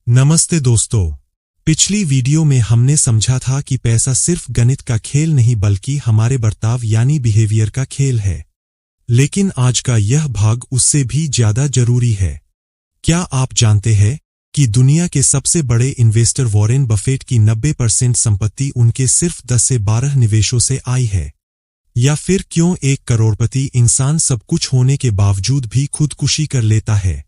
नमस्ते दोस्तों। पिछली वीडियो में हमने समझा था कि पैसा सिर्फ गणित का खेल नहीं बल्कि हमारे बर्ताव यानी बिहेवियर का खेल है। लेकिन आज का यह भाग उससे भी ज्यादा जरूरी है। क्या आप जानते हैं कि दुनिया के सबसे बड़े इन्वेस्टर वॉरेन बफेट की 90% संपत्ति उनके सिर्फ 10 से 12 निवेशों से आई है? या फिर क्यों एक करोड़पति इंसान सब कुछ होने के बावजूद भी खुदकुशी कर लेता है?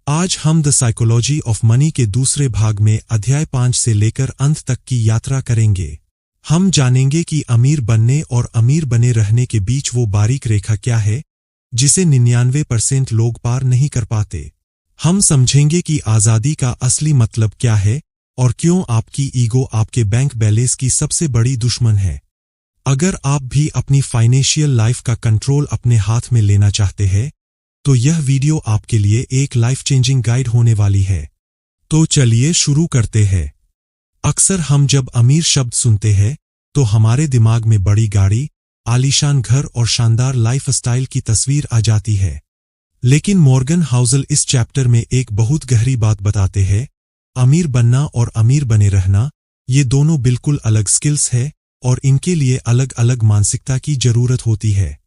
आज हम द साइकोलॉजी ऑफ मनी के दूसरे भाग में अध्याय 5 से लेकर अंत तक की यात्रा करेंगे। हम जानेंगे कि अमीर बनने और अमीर बने रहने के बीच वो बारीक रेखा क्या है जिसे 99% लोग पार नहीं कर पाते। हम समझेंगे कि आजादी का असली मतलब क्या है और क्यों आपकी ईगो आपके बैंक बैलेंस की सबसे बड़ी दुश्मन है। अगर आप भी अपनी फाइनेंशियल लाइफ का कंट्रोल अपने हाथ में लेना चाहते हैं तो यह वीडियो आपके लिए एक लाइफ चेंजिंग गाइड होने वाली है। तो चलिए शुरू करते हैं। अक्सर हम जब अमीर शब्द सुनते हैं तो हमारे दिमाग में बड़ी गाड़ी, आलीशान घर और शानदार लाइफस्टाइल की तस्वीर आ जाती है। लेकिन मॉर्गन हाउसल इस चैप्टर में एक बहुत गहरी बात बताते हैं। अमीर बनना और अमीर बने रहना ये दोनों बिल्कुल अलग स्किल्स है और इनके लिए अलग अलग मानसिकता की जरूरत होती है।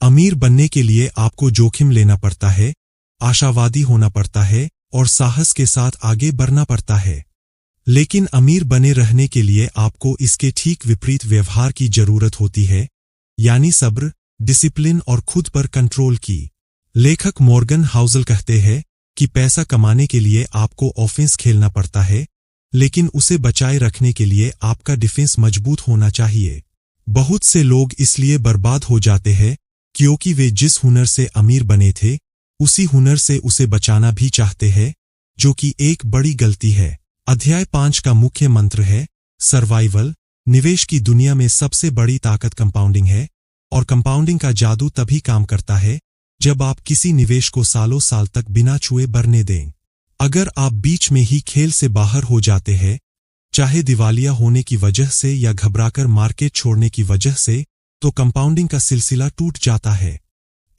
अमीर बनने के लिए आपको जोखिम लेना पड़ता है, आशावादी होना पड़ता है और साहस के साथ आगे बढ़ना पड़ता है। लेकिन अमीर बने रहने के लिए आपको इसके ठीक विपरीत व्यवहार की जरूरत होती है, यानी सब्र, डिसिप्लिन और खुद पर कंट्रोल की। लेखक मॉर्गन हाउसल कहते हैं कि पैसा कमाने के लिए आपको ऑफेंस खेलना पड़ता है, लेकिन उसे बचाए रखने के लिए आपका डिफेंस मजबूत होना चाहिए। बहुत से लोग इसलिए बर्बाद हो जाते हैं क्योंकि वे जिस हुनर से अमीर बने थे उसी हुनर से उसे बचाना भी चाहते हैं, जो कि एक बड़ी गलती है। अध्याय 5 का मुख्य मंत्र है सर्वाइवल। निवेश की दुनिया में सबसे बड़ी ताकत कंपाउंडिंग है और कंपाउंडिंग का जादू तभी काम करता है जब आप किसी निवेश को सालों साल तक बिना छुए बढ़ने दें। अगर आप बीच में ही खेल से बाहर हो जाते हैं, चाहे दिवालिया होने की वजह से या घबराकर मार्केट छोड़ने की वजह से, तो कंपाउंडिंग का सिलसिला टूट जाता है।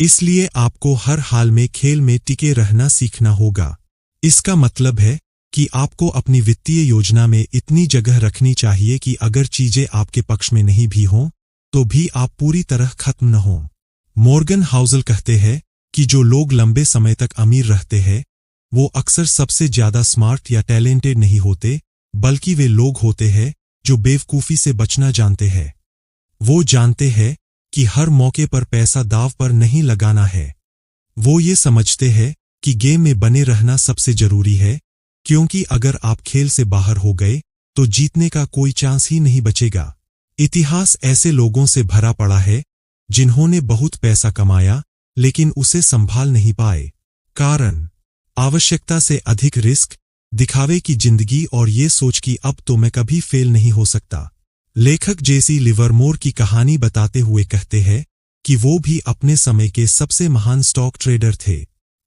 इसलिए आपको हर हाल में खेल में टिके रहना सीखना होगा। इसका मतलब है कि आपको अपनी वित्तीय योजना में इतनी जगह रखनी चाहिए कि अगर चीजें आपके पक्ष में नहीं भी हों तो भी आप पूरी तरह खत्म न हों। मॉर्गन हाउसल कहते हैं कि जो लोग लंबे समय तक अमीर रहते हैं वो अक्सर सबसे ज्यादा स्मार्ट या टैलेंटेड नहीं होते, बल्कि वे लोग होते हैं जो बेवकूफी से बचना जानते हैं। वो जानते हैं कि हर मौके पर पैसा दांव पर नहीं लगाना है। वो ये समझते हैं कि गेम में बने रहना सबसे जरूरी है, क्योंकि अगर आप खेल से बाहर हो गए तो जीतने का कोई चांस ही नहीं बचेगा। इतिहास ऐसे लोगों से भरा पड़ा है जिन्होंने बहुत पैसा कमाया लेकिन उसे संभाल नहीं पाए। कारण आवश्यकता से अधिक रिस्क, दिखावे की जिंदगी और ये सोच कि अब तो मैं कभी फेल नहीं हो सकता। लेखक जेसी लिवरमोर की कहानी बताते हुए कहते हैं कि वो भी अपने समय के सबसे महान स्टॉक ट्रेडर थे।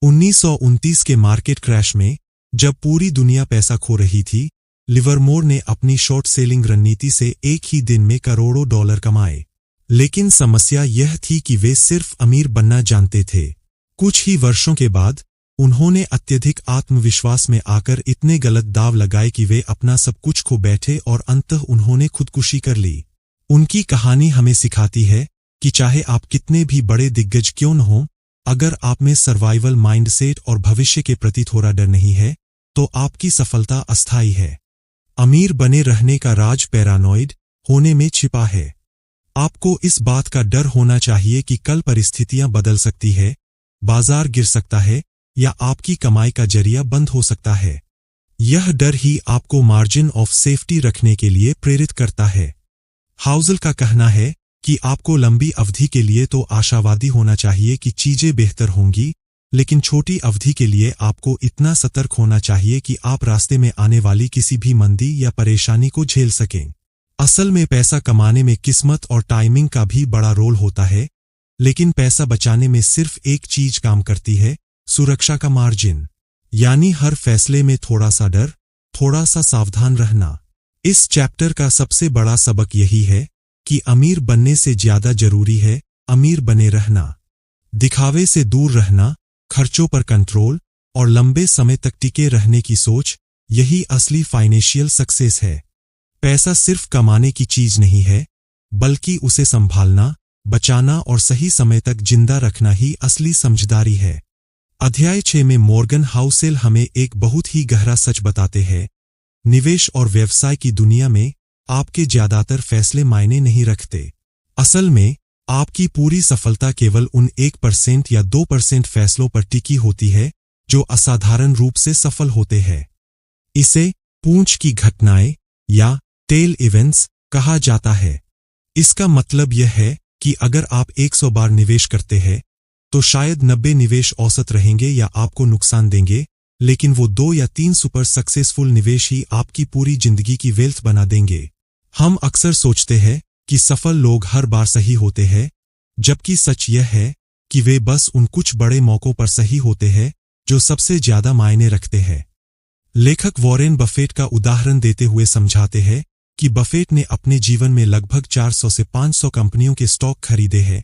1929 के मार्केट क्रैश में जब पूरी दुनिया पैसा खो रही थी, लिवरमोर ने अपनी शॉर्ट सेलिंग रणनीति से एक ही दिन में करोड़ों डॉलर कमाए। लेकिन समस्या यह थी कि वे सिर्फ अमीर बनना जानते थे। कुछ ही वर्षों के बाद उन्होंने अत्यधिक आत्मविश्वास में आकर इतने गलत दाव लगाए कि वे अपना सब कुछ खो बैठे और अंततः उन्होंने खुदकुशी कर ली। उनकी कहानी हमें सिखाती है कि चाहे आप कितने भी बड़े दिग्गज क्यों न हों, अगर आप में सर्वाइवल माइंडसेट और भविष्य के प्रति थोड़ा डर नहीं है तो आपकी सफलता अस्थायी है। अमीर बने रहने का राज पैरानॉइड होने में छिपा है। आपको इस बात का डर होना चाहिए कि कल परिस्थितियां बदल सकती है, बाजार गिर सकता है या आपकी कमाई का जरिया बंद हो सकता है। यह डर ही आपको मार्जिन ऑफ सेफ्टी रखने के लिए प्रेरित करता है। हाउसल का कहना है कि आपको लंबी अवधि के लिए तो आशावादी होना चाहिए कि चीजें बेहतर होंगी, लेकिन छोटी अवधि के लिए आपको इतना सतर्क होना चाहिए कि आप रास्ते में आने वाली किसी भी मंदी या परेशानी को झेल सकें। असल में पैसा कमाने में किस्मत और टाइमिंग का भी बड़ा रोल होता है, लेकिन पैसा बचाने में सिर्फ एक चीज काम करती है, सुरक्षा का मार्जिन। यानी हर फैसले में थोड़ा सा डर, थोड़ा सा सावधान रहना। इस चैप्टर का सबसे बड़ा सबक यही है कि अमीर बनने से ज्यादा जरूरी है अमीर बने रहना। दिखावे से दूर रहना, खर्चों पर कंट्रोल और लंबे समय तक टिके रहने की सोच, यही असली फाइनेंशियल सक्सेस है। पैसा सिर्फ कमाने की चीज नहीं है, बल्कि उसे संभालना, बचाना और सही समय तक जिंदा रखना ही असली समझदारी है। अध्याय 6 में मॉर्गन हाउसेल हमें एक बहुत ही गहरा सच बताते हैं। निवेश और व्यवसाय की दुनिया में आपके ज्यादातर फैसले मायने नहीं रखते। असल में आपकी पूरी सफलता केवल उन 1% या 2% फैसलों पर टिकी होती है जो असाधारण रूप से सफल होते हैं। इसे पूंछ की घटनाएं या टेल इवेंट्स कहा जाता है। इसका मतलब यह है कि अगर आप 100 बार निवेश करते हैं तो शायद 90 निवेश औसत रहेंगे या आपको नुकसान देंगे, लेकिन वो 2 या 3 सुपर सक्सेसफुल निवेश ही आपकी पूरी जिंदगी की वेल्थ बना देंगे। हम अक्सर सोचते हैं कि सफल लोग हर बार सही होते हैं, जबकि सच यह है कि वे बस उन कुछ बड़े मौकों पर सही होते हैं जो सबसे ज्यादा मायने रखते हैं। लेखक वॉरेन बफेट का उदाहरण देते हुए समझाते हैं कि बफेट ने अपने जीवन में लगभग 400 से 500 कंपनियों के स्टॉक खरीदे हैं,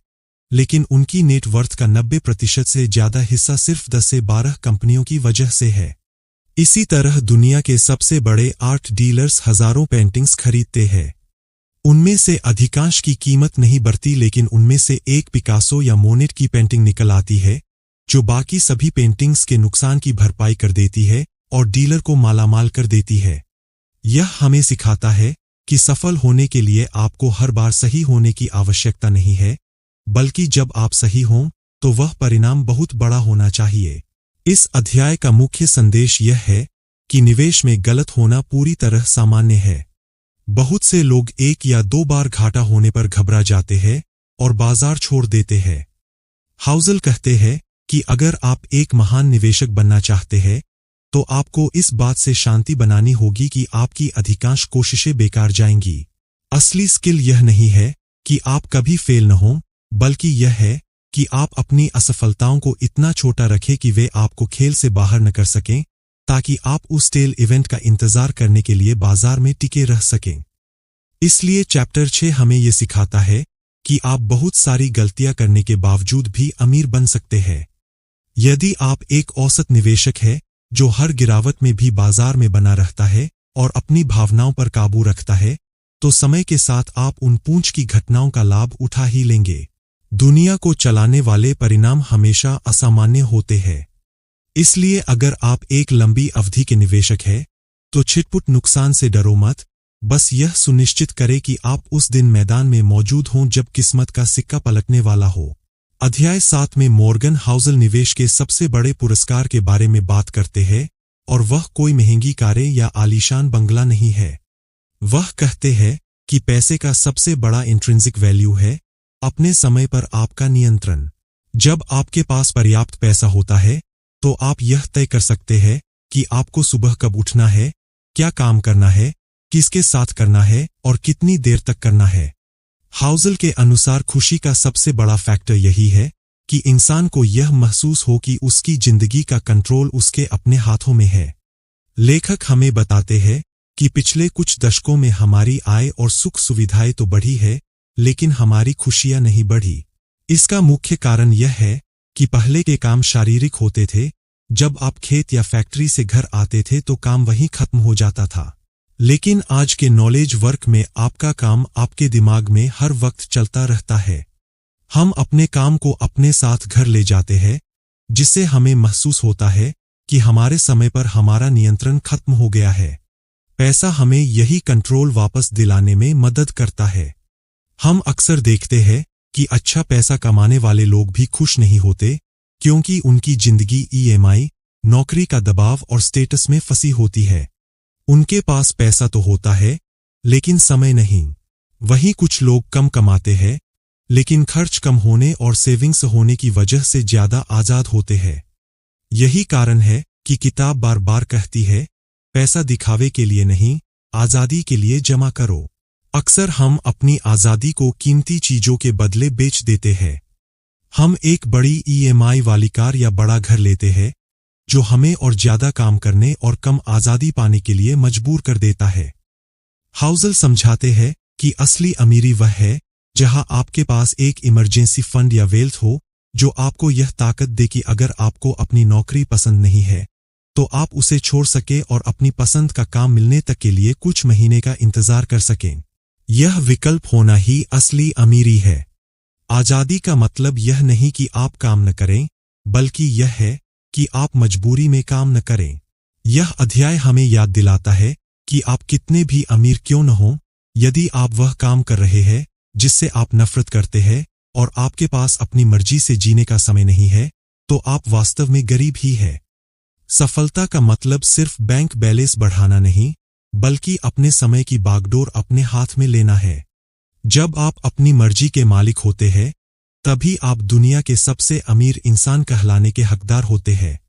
लेकिन उनकी नेटवर्थ का 90% से ज्यादा हिस्सा सिर्फ 10 से 12 कंपनियों की वजह से है। इसी तरह दुनिया के सबसे बड़े आर्ट डीलर्स हजारों पेंटिंग्स खरीदते हैं। उनमें से अधिकांश की कीमत नहीं बढ़ती, लेकिन उनमें से एक पिकासो या मोनेट की पेंटिंग निकल आती है जो बाकी सभी पेंटिंग्स के नुकसान की भरपाई कर देती है और डीलर को मालामाल कर देती है। यह हमें सिखाता है कि सफल होने के लिए आपको हर बार सही होने की आवश्यकता नहीं है, बल्कि जब आप सही हों तो वह परिणाम बहुत बड़ा होना चाहिए। इस अध्याय का मुख्य संदेश यह है कि निवेश में गलत होना पूरी तरह सामान्य है। बहुत से लोग 1 या 2 बार घाटा होने पर घबरा जाते हैं और बाजार छोड़ देते हैं। हाउसेल कहते हैं कि अगर आप एक महान निवेशक बनना चाहते हैं तो आपको इस बात से शांति बनानी होगी कि आपकी अधिकांश कोशिशें बेकार जाएंगी। असली स्किल यह नहीं है कि आप कभी फेल न हों, बल्कि यह है कि आप अपनी असफलताओं को इतना छोटा रखें कि वे आपको खेल से बाहर न कर सकें, ताकि आप उस टेल इवेंट का इंतजार करने के लिए बाजार में टिके रह सकें। इसलिए चैप्टर 6 हमें यह सिखाता है कि आप बहुत सारी गलतियां करने के बावजूद भी अमीर बन सकते हैं। यदि आप एक औसत निवेशक है जो हर गिरावट में भी बाजार में बना रहता है और अपनी भावनाओं पर काबू रखता है, तो समय के साथ आप उन पूंछ की घटनाओं का लाभ उठा ही लेंगे। दुनिया को चलाने वाले परिणाम हमेशा असामान्य होते हैं। इसलिए अगर आप एक लंबी अवधि के निवेशक हैं, तो छिटपुट नुकसान से डरो मत, बस यह सुनिश्चित करें कि आप उस दिन मैदान में मौजूद हों जब किस्मत का सिक्का पलटने वाला हो। अध्याय 7 में मॉर्गन हाउसेल निवेश के सबसे बड़े पुरस्कार के बारे में बात करते हैं, और वह कोई महंगी कारें या आलीशान बंगला नहीं है। वह कहते हैं कि पैसे का सबसे बड़ा इंट्रिंसिक वैल्यू है अपने समय पर आपका नियंत्रण। जब आपके पास पर्याप्त पैसा होता है तो आप यह तय कर सकते हैं कि आपको सुबह कब उठना है, क्या काम करना है, किसके साथ करना है और कितनी देर तक करना है। हाउसेल के अनुसार खुशी का सबसे बड़ा फैक्टर यही है कि इंसान को यह महसूस हो कि उसकी जिंदगी का कंट्रोल उसके अपने हाथों में है। लेखक हमें बताते हैं कि पिछले कुछ दशकों में हमारी आय और सुख सुविधाएं तो बढ़ी है, लेकिन हमारी खुशियां नहीं बढ़ी। इसका मुख्य कारण यह है कि पहले के काम शारीरिक होते थे। जब आप खेत या फैक्ट्री से घर आते थे तो काम वहीं खत्म हो जाता था, लेकिन आज के नॉलेज वर्क में आपका काम आपके दिमाग में हर वक्त चलता रहता है। हम अपने काम को अपने साथ घर ले जाते हैं, जिससे हमें महसूस होता है कि हमारे समय पर हमारा नियंत्रण खत्म हो गया है। पैसा हमें यही कंट्रोल वापस दिलाने में मदद करता है। हम अक्सर देखते हैं कि अच्छा पैसा कमाने वाले लोग भी खुश नहीं होते, क्योंकि उनकी जिंदगी EMI, नौकरी का दबाव और स्टेटस में फंसी होती है। उनके पास पैसा तो होता है, लेकिन समय नहीं। वहीं कुछ लोग कम कमाते हैं, लेकिन खर्च कम होने और सेविंग्स होने की वजह से ज्यादा आजाद होते हैं। यही कारण है कि किताब बार बार कहती है, पैसा दिखावे के लिए नहीं, आजादी के लिए जमा करो। अक्सर हम अपनी आजादी को कीमती चीजों के बदले बेच देते हैं। हम एक बड़ी EMI वाली कार या बड़ा घर लेते हैं, जो हमें और ज्यादा काम करने और कम आजादी पाने के लिए मजबूर कर देता है। हाउसेल समझाते हैं कि असली अमीरी वह है जहां आपके पास एक इमरजेंसी फंड या वेल्थ हो, जो आपको यह ताकत दे कि अगर आपको अपनी नौकरी पसंद नहीं है तो आप उसे छोड़ सके और अपनी पसंद का काम मिलने तक के लिए कुछ महीने का इंतजार कर सकें। यह विकल्प होना ही असली अमीरी है। आजादी का मतलब यह नहीं कि आप काम न करें, बल्कि यह है कि आप मजबूरी में काम न करें। यह अध्याय हमें याद दिलाता है कि आप कितने भी अमीर क्यों न हों, यदि आप वह काम कर रहे हैं जिससे आप नफरत करते हैं और आपके पास अपनी मर्जी से जीने का समय नहीं है, तो आप वास्तव में गरीब ही हैं। सफलता का मतलब सिर्फ बैंक बैलेंस बढ़ाना नहीं, बल्कि अपने समय की बागडोर अपने हाथ में लेना है। जब आप अपनी मर्जी के मालिक होते हैं, तभी आप दुनिया के सबसे अमीर इंसान कहलाने के हकदार होते हैं।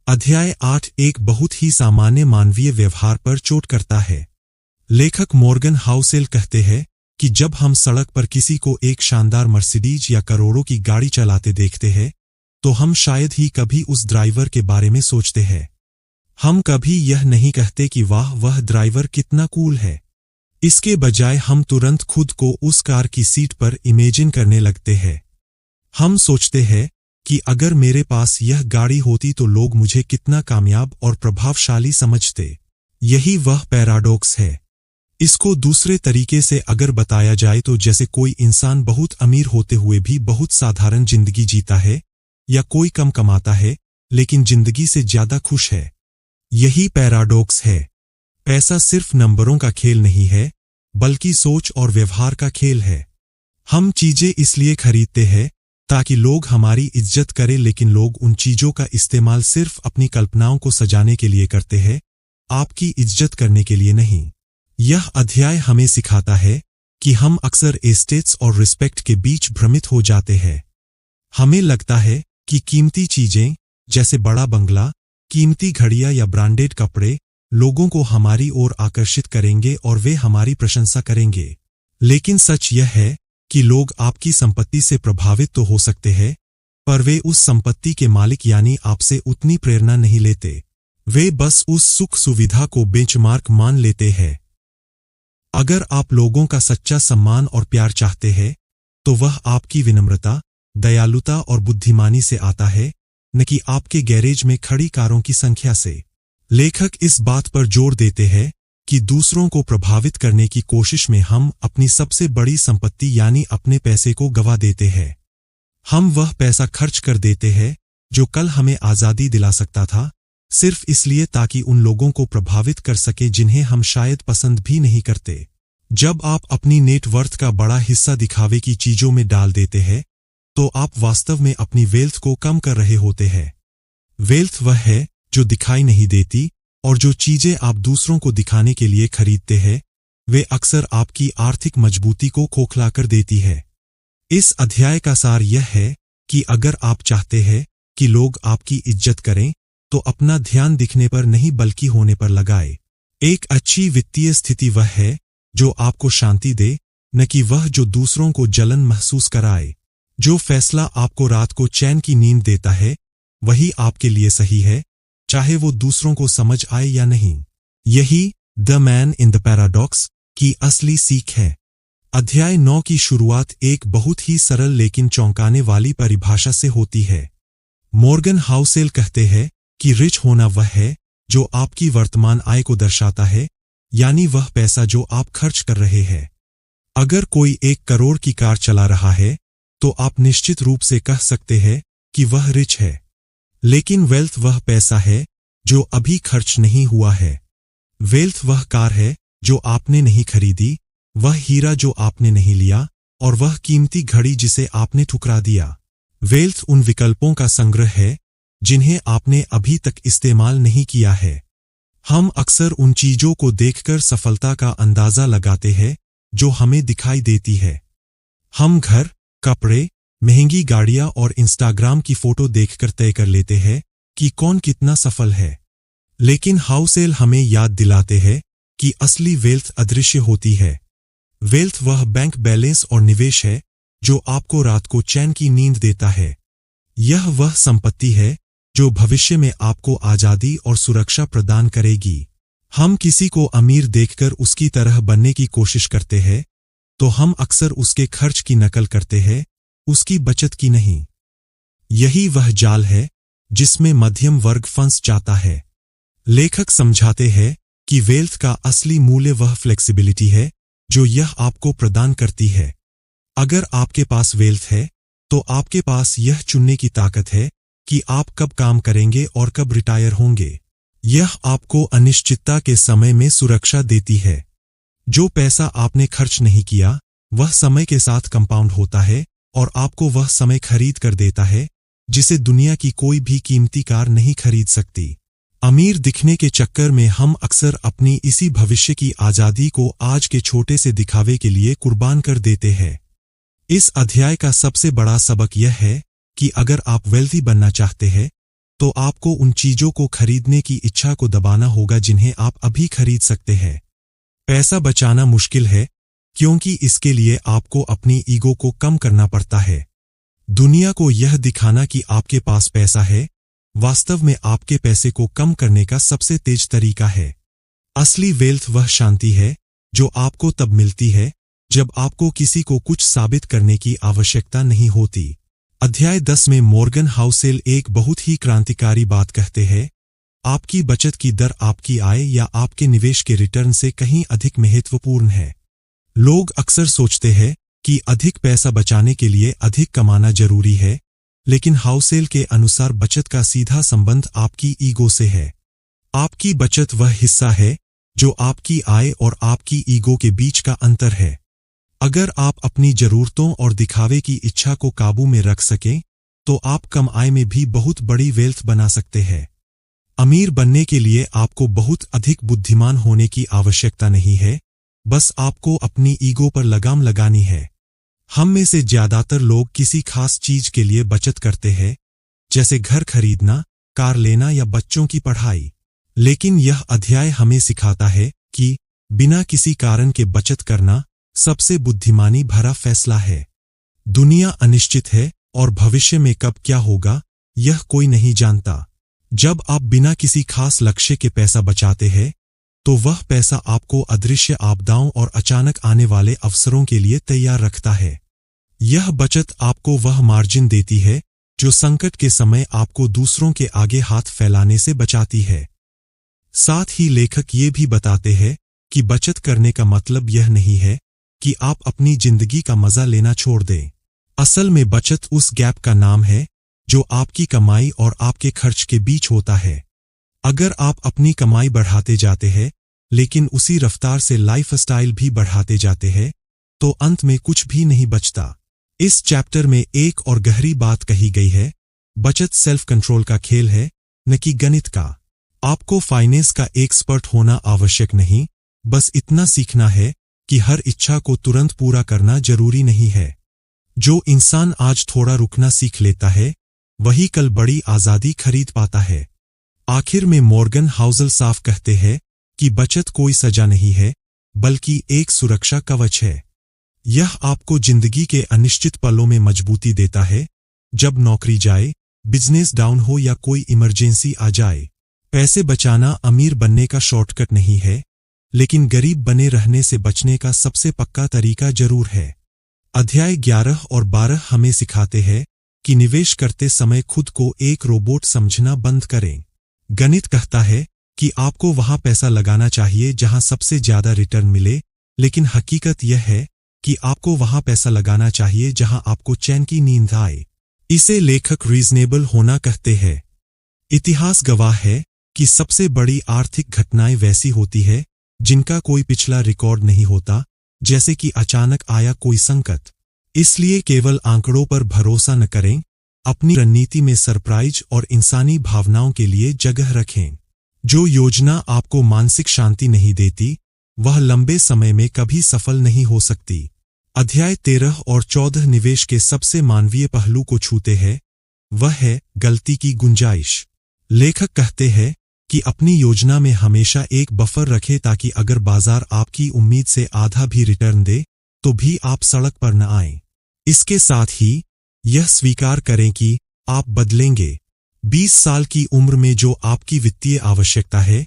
अध्याय 8 एक बहुत ही सामान्य मानवीय व्यवहार पर चोट करता है। लेखक मॉर्गन हाउसेल कहते हैं कि जब हम सड़क पर किसी को एक शानदार मर्सिडीज या करोड़ों की गाड़ी चलाते देखते हैं, तो हम शायद ही कभी उस ड्राइवर के बारे में सोचते हैं। हम कभी यह नहीं कहते कि वाह वह ड्राइवर कितना कूल है। इसके बजाय हम तुरंत खुद को उस कार की सीट पर इमेजिन करने लगते हैं। हम सोचते हैं कि अगर मेरे पास यह गाड़ी होती तो लोग मुझे कितना कामयाब और प्रभावशाली समझते। यही वह पैराडॉक्स है। इसको दूसरे तरीके से अगर बताया जाए तो जैसे कोई इंसान बहुत अमीर होते हुए भी बहुत साधारण जिंदगी जीता है, या कोई कम कमाता है लेकिन जिंदगी से ज्यादा खुश है। यही पैराडॉक्स है। पैसा सिर्फ नंबरों का खेल नहीं है, बल्कि सोच और व्यवहार का खेल है। हम चीजें इसलिए खरीदते हैं ताकि लोग हमारी इज्जत करें, लेकिन लोग उन चीजों का इस्तेमाल सिर्फ अपनी कल्पनाओं को सजाने के लिए करते हैं, आपकी इज्जत करने के लिए नहीं। यह अध्याय हमें सिखाता है कि हम अक्सर एस्टेट्स और रिस्पेक्ट के बीच भ्रमित हो जाते हैं। हमें लगता है कि कीमती चीजें जैसे बड़ा बंगला, कीमती घड़ियां या ब्रांडेड कपड़े लोगों को हमारी ओर आकर्षित करेंगे और वे हमारी प्रशंसा करेंगे। लेकिन सच यह है कि लोग आपकी संपत्ति से प्रभावित तो हो सकते हैं, पर वे उस संपत्ति के मालिक यानी आपसे उतनी प्रेरणा नहीं लेते। वे बस उस सुख सुविधा को बेंचमार्क मान लेते हैं। अगर आप लोगों का सच्चा सम्मान और प्यार चाहते हैं, तो वह आपकी विनम्रता, दयालुता और बुद्धिमानी से आता है, न कि आपके गैरेज में खड़ी कारों की संख्या से। लेखक इस बात पर जोर देते हैं कि दूसरों को प्रभावित करने की कोशिश में हम अपनी सबसे बड़ी संपत्ति यानी अपने पैसे को गवा देते हैं। हम वह पैसा खर्च कर देते हैं जो कल हमें आजादी दिला सकता था, सिर्फ इसलिए ताकि उन लोगों को प्रभावित कर सके जिन्हें हम शायद पसंद भी नहीं करते। जब आप अपनी नेटवर्थ का बड़ा हिस्सा दिखावे की चीजों में डाल देते हैं, तो आप वास्तव में अपनी वेल्थ को कम कर रहे होते हैं। वेल्थ वह है जो दिखाई नहीं देती, और जो चीजें आप दूसरों को दिखाने के लिए खरीदते हैं, वे अक्सर आपकी आर्थिक मजबूती को खोखला कर देती है। इस अध्याय का सार यह है कि अगर आप चाहते हैं कि लोग आपकी इज्जत करें, तो अपना ध्यान दिखने पर नहीं बल्कि होने पर लगाए। एक अच्छी वित्तीय स्थिति वह है जो आपको शांति दे, न कि वह जो दूसरों को जलन महसूस कराए। जो फैसला आपको रात को चैन की नींद देता है, वही आपके लिए सही है, चाहे वो दूसरों को समझ आए या नहीं। यही the man in the paradox की असली सीख है। अध्याय 9 की शुरुआत एक बहुत ही सरल लेकिन चौंकाने वाली परिभाषा से होती है। मॉर्गन हाउसेल कहते हैं कि रिच होना वह है जो आपकी वर्तमान आय को दर्शाता है, यानी वह पैसा जो आप खर्च कर रहे हैं। अगर कोई 1 करोड़ की कार चला रहा है, तो आप निश्चित रूप से कह सकते हैं कि वह रिच है। लेकिन वेल्थ वह पैसा है जो अभी खर्च नहीं हुआ है। वेल्थ वह कार है जो आपने नहीं खरीदी, वह हीरा जो आपने नहीं लिया, और वह कीमती घड़ी जिसे आपने ठुकरा दिया। वेल्थ उन विकल्पों का संग्रह है जिन्हें आपने अभी तक इस्तेमाल नहीं किया है। हम अक्सर उन चीजों को देखकर सफलता का अंदाजा लगाते हैं जो हमें दिखाई देती है। हम घर, कपड़े, महंगी गाड़ियां और इंस्टाग्राम की फोटो देखकर तय कर लेते हैं कि कौन कितना सफल है। लेकिन हाउसेल हमें याद दिलाते हैं कि असली वेल्थ अदृश्य होती है। वेल्थ वह बैंक बैलेंस और निवेश है जो आपको रात को चैन की नींद देता है। यह वह संपत्ति है जो भविष्य में आपको आजादी और सुरक्षा प्रदान करेगी। हम किसी को अमीर देखकर उसकी तरह बनने की कोशिश करते हैं, तो हम अक्सर उसके खर्च की नकल करते हैं, उसकी बचत की नहीं। यही वह जाल है जिसमें मध्यम वर्ग फंस जाता है। लेखक समझाते हैं कि वेल्थ का असली मूल्य वह फ्लेक्सिबिलिटी है जो यह आपको प्रदान करती है। अगर आपके पास वेल्थ है तो आपके पास यह चुनने की ताकत है कि आप कब काम करेंगे और कब रिटायर होंगे। यह आपको अनिश्चितता के समय में सुरक्षा देती है। जो पैसा आपने खर्च नहीं किया वह समय के साथ कंपाउंड होता है और आपको वह समय खरीद कर देता है जिसे दुनिया की कोई भी कीमती कार नहीं खरीद सकती। अमीर दिखने के चक्कर में हम अक्सर अपनी इसी भविष्य की आजादी को आज के छोटे से दिखावे के लिए कुर्बान कर देते हैं। इस अध्याय का सबसे बड़ा सबक यह है कि अगर आप वेल्थी बनना चाहते हैं तो आपको उन चीजों को खरीदने की इच्छा को दबाना होगा जिन्हें आप अभी खरीद सकते हैं। पैसा बचाना मुश्किल है क्योंकि इसके लिए आपको अपनी ईगो को कम करना पड़ता है। दुनिया को यह दिखाना कि आपके पास पैसा है वास्तव में आपके पैसे को कम करने का सबसे तेज तरीका है। असली वेल्थ वह शांति है जो आपको तब मिलती है जब आपको किसी को कुछ साबित करने की आवश्यकता नहीं होती। अध्याय 10 में मॉर्गन हाउसेल एक बहुत ही क्रांतिकारी बात कहते हैं, आपकी बचत की दर आपकी आय या आपके निवेश के रिटर्न से कहीं अधिक महत्वपूर्ण है। लोग अक्सर सोचते हैं कि अधिक पैसा बचाने के लिए अधिक कमाना जरूरी है, लेकिन हाउसेल के अनुसार बचत का सीधा संबंध आपकी ईगो से है। आपकी बचत वह हिस्सा है जो आपकी आय और आपकी ईगो के बीच का अंतर है। अगर आप अपनी जरूरतों और दिखावे की इच्छा को काबू में रख सकें तो आप कम आय में भी बहुत बड़ी वेल्थ बना सकते हैं। अमीर बनने के लिए आपको बहुत अधिक बुद्धिमान होने की आवश्यकता नहीं है, बस आपको अपनी ईगो पर लगाम लगानी है। हम में से ज्यादातर लोग किसी खास चीज के लिए बचत करते हैं, जैसे घर खरीदना, कार लेना या बच्चों की पढ़ाई। लेकिन यह अध्याय हमें सिखाता है कि बिना किसी कारण के बचत करना सबसे बुद्धिमानी भरा फैसला है। दुनिया अनिश्चित है और भविष्य में कब क्या होगा यह कोई नहीं जानता। जब आप बिना किसी खास लक्ष्य के पैसा बचाते हैं तो वह पैसा आपको अदृश्य आपदाओं और अचानक आने वाले अवसरों के लिए तैयार रखता है। यह बचत आपको वह मार्जिन देती है जो संकट के समय आपको दूसरों के आगे हाथ फैलाने से बचाती है। साथ ही लेखक ये भी बताते हैं कि बचत करने का मतलब यह नहीं है कि आप अपनी जिंदगी का मजा लेना छोड़ दें। असल में बचत उस गैप का नाम है जो आपकी कमाई और आपके खर्च के बीच होता है। अगर आप अपनी कमाई बढ़ाते जाते हैं लेकिन उसी रफ्तार से लाइफस्टाइल भी बढ़ाते जाते हैं तो अंत में कुछ भी नहीं बचता। इस चैप्टर में एक और गहरी बात कही गई है, बचत सेल्फ कंट्रोल का खेल है न कि गणित का। आपको फाइनेंस का एक्सपर्ट होना आवश्यक नहीं, बस इतना सीखना है कि हर इच्छा को तुरंत पूरा करना जरूरी नहीं है। जो इंसान आज थोड़ा रुकना सीख लेता है वही कल बड़ी आजादी खरीद पाता है। आखिर में मॉर्गन हाउसेल साफ कहते हैं कि बचत कोई सजा नहीं है बल्कि एक सुरक्षा कवच है। यह आपको जिंदगी के अनिश्चित पलों में मजबूती देता है, जब नौकरी जाए, बिजनेस डाउन हो या कोई इमरजेंसी आ जाए। पैसे बचाना अमीर बनने का शॉर्टकट नहीं है, लेकिन गरीब बने रहने से बचने का सबसे पक्का तरीका जरूर है। अध्याय 11 और 12 हमें सिखाते हैं कि निवेश करते समय खुद को एक रोबोट समझना बंद करें। गणित कहता है कि आपको वहां पैसा लगाना चाहिए जहां सबसे ज्यादा रिटर्न मिले, लेकिन हकीकत यह है कि आपको वहां पैसा लगाना चाहिए जहां आपको चैन की नींद आए। इसे लेखक रीजनेबल होना कहते हैं। इतिहास गवाह है कि सबसे बड़ी आर्थिक घटनाएं वैसी होती है जिनका कोई पिछला रिकॉर्ड नहीं होता, जैसे कि अचानक आया कोई संकट। इसलिए केवल आंकड़ों पर भरोसा न करें, अपनी रणनीति में सरप्राइज और इंसानी भावनाओं के लिए जगह रखें। जो योजना आपको मानसिक शांति नहीं देती वह लंबे समय में कभी सफल नहीं हो सकती। अध्याय 13 और 14 निवेश के सबसे मानवीय पहलू को छूते हैं, वह है गलती की गुंजाइश। लेखक कहते हैं कि अपनी योजना में हमेशा एक बफर रखें ताकि अगर बाजार आपकी उम्मीद से आधा भी रिटर्न दे तो भी आप सड़क पर न आएं। इसके साथ ही यह स्वीकार करें कि आप बदलेंगे। 20 साल की उम्र में जो आपकी वित्तीय आवश्यकता है,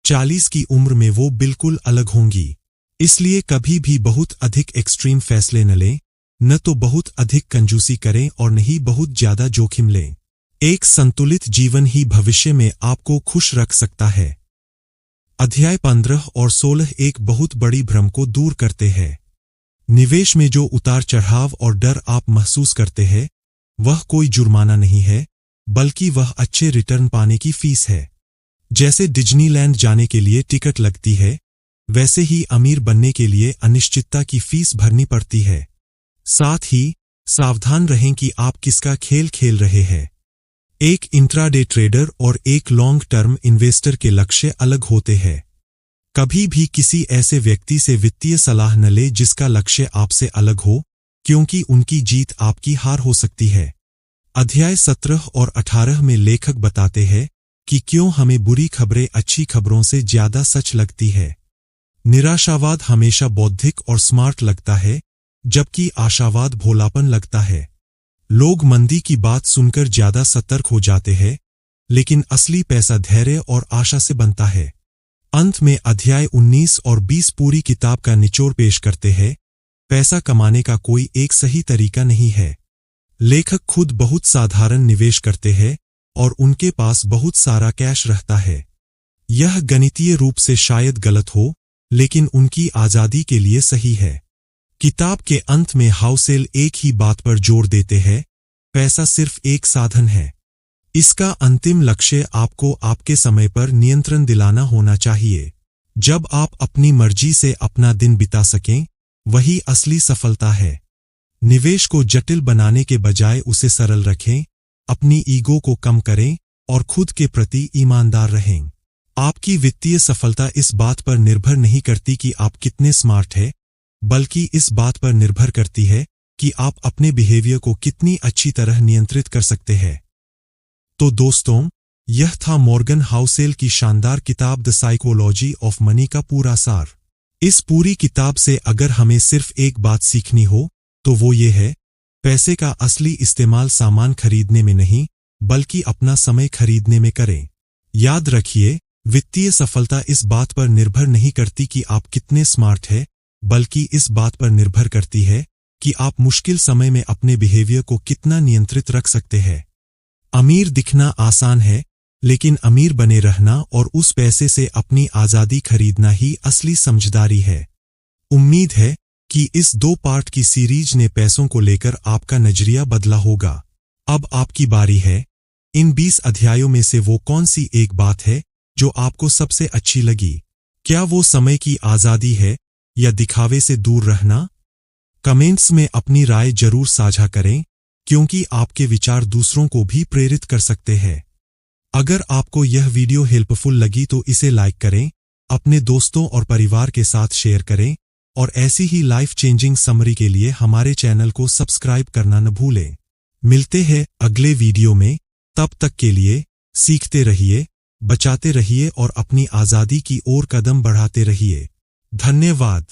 40 की उम्र में वो बिल्कुल अलग होंगी। इसलिए कभी भी बहुत अधिक एक्सट्रीम फैसले न लें, न तो बहुत अधिक कंजूसी करें और न ही बहुत ज्यादा जोखिम लें। एक संतुलित जीवन ही भविष्य में आपको खुश रख सकता है। अध्याय 15 और 16 एक बहुत बड़ी भ्रम को दूर करते हैं। निवेश में जो उतार चढ़ाव और डर आप महसूस करते हैं, वह कोई जुर्माना नहीं है, बल्कि वह अच्छे रिटर्न पाने की फीस है। जैसे डिज्नीलैंड जाने के लिए टिकट लगती है, वैसे ही अमीर बनने के लिए अनिश्चितता की फीस भरनी पड़ती है। साथ ही सावधान रहें कि आप किसका खेल खेल रहे हैं। एक इंट्राडे ट्रेडर और एक लॉन्ग टर्म इन्वेस्टर के लक्ष्य अलग होते हैं। कभी भी किसी ऐसे व्यक्ति से वित्तीय सलाह न ले जिसका लक्ष्य आपसे अलग हो, क्योंकि उनकी जीत आपकी हार हो सकती है। अध्याय 17 और 18 में लेखक बताते हैं कि क्यों हमें बुरी खबरें अच्छी खबरों से ज्यादा सच लगती है। निराशावाद हमेशा बौद्धिक और स्मार्ट लगता है, जबकि आशावाद भोलापन लगता है। लोग मंदी की बात सुनकर ज्यादा सतर्क हो जाते हैं, लेकिन असली पैसा धैर्य और आशा से बनता है। अंत में अध्याय 19 और 20 पूरी किताब का निचोड़ पेश करते हैं। पैसा कमाने का कोई एक सही तरीका नहीं है। लेखक खुद बहुत साधारण निवेश करते हैं और उनके पास बहुत सारा कैश रहता है। यह गणितीय रूप से शायद गलत हो, लेकिन उनकी आजादी के लिए सही है। किताब के अंत में हाउसेल एक ही बात पर जोर देते हैं, पैसा सिर्फ एक साधन है। इसका अंतिम लक्ष्य आपको आपके समय पर नियंत्रण दिलाना होना चाहिए। जब आप अपनी मर्जी से अपना दिन बिता सकें, वही असली सफलता है। निवेश को जटिल बनाने के बजाय उसे सरल रखें, अपनी ईगो को कम करें और खुद के प्रति ईमानदार रहें। आपकी वित्तीय सफलता इस बात पर निर्भर नहीं करती कि आप कितने स्मार्ट हैं, बल्कि इस बात पर निर्भर करती है कि आप अपने बिहेवियर को कितनी अच्छी तरह नियंत्रित कर सकते हैं। तो दोस्तों, यह था मॉर्गन हाउसेल की शानदार किताब द साइकोलॉजी ऑफ मनी का पूरा सार। इस पूरी किताब से अगर हमें सिर्फ एक बात सीखनी हो, तो वो ये है, पैसे का असली इस्तेमाल सामान खरीदने में नहीं, बल्कि अपना समय खरीदने में करें। याद रखिए, वित्तीय सफलता इस बात पर निर्भर नहीं करती कि आप कितने स्मार्ट हैं, बल्कि इस बात पर निर्भर करती है कि आप मुश्किल समय में अपने बिहेवियर को कितना नियंत्रित रख सकते हैं। अमीर दिखना आसान है, लेकिन अमीर बने रहना और उस पैसे से अपनी आजादी खरीदना ही असली समझदारी है। उम्मीद है कि इस 2 पार्ट की सीरीज ने पैसों को लेकर आपका नजरिया बदला होगा। अब आपकी बारी है। इन 20 अध्यायों में से वो कौन सी एक बात है जो आपको सबसे अच्छी लगी? क्या वो समय की आजादी है या दिखावे से दूर रहना? कमेंट्स में अपनी राय जरूर साझा करें, क्योंकि आपके विचार दूसरों को भी प्रेरित कर सकते हैं। अगर आपको यह वीडियो हेल्पफुल लगी तो इसे लाइक करें, अपने दोस्तों और परिवार के साथ शेयर करें और ऐसी ही लाइफ चेंजिंग समरी के लिए हमारे चैनल को सब्सक्राइब करना न भूलें। मिलते हैं अगले वीडियो में। तब तक के लिए सीखते रहिए, बचाते रहिए और अपनी आजादी की ओर कदम बढ़ाते रहिए। धन्यवाद।